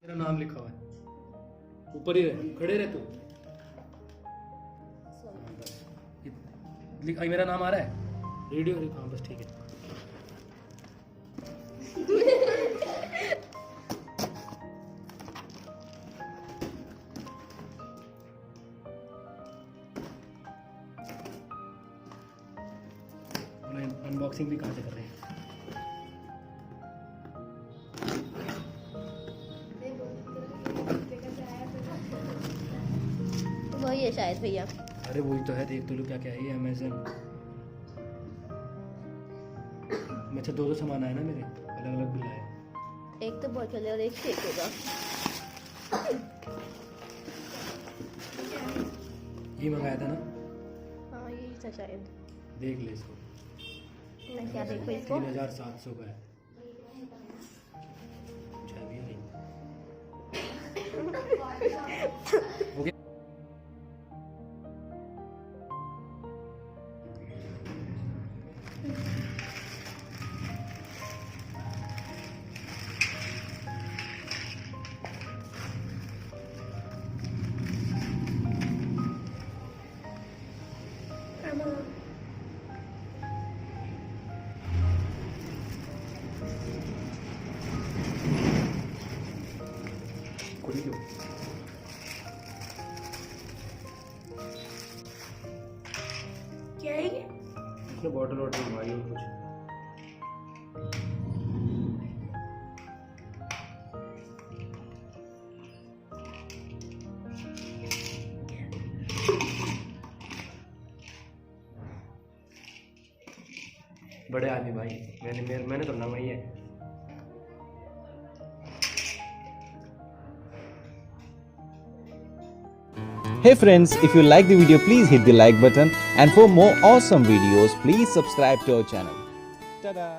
मेरा नाम लिखा हुआ है, ऊपर ही रहे, खड़े रहे तू। लिखा मेरा नाम आ रहा है रेडियो। हाँ बस ठीक है। अनबॉक्सिंग भी कहाँ से कर रहे हैं? वही है शायद भैया। अरे वही तो है, देख तो लो क्या क्या है ये अमेज़न में। अच्छा दो सामान आए ना मेरे, अलग अलग बिल आए। एक तो बोतल है और एक शेक होगा। ये मंगाया था ना? हाँ यही था शायद। देख ले इसको। मैं क्या देखूं इसको? 3700 का है। चाबी नहीं। ओके। क्या है ये? इसमें बॉटल वॉटल मंगवाई और कुछ। बड़े आदमी भाई, मैंने तो मंगाई है। Hey friends, if you like the video, please hit the like button, and for more awesome videos, please subscribe to our channel. Ta-da!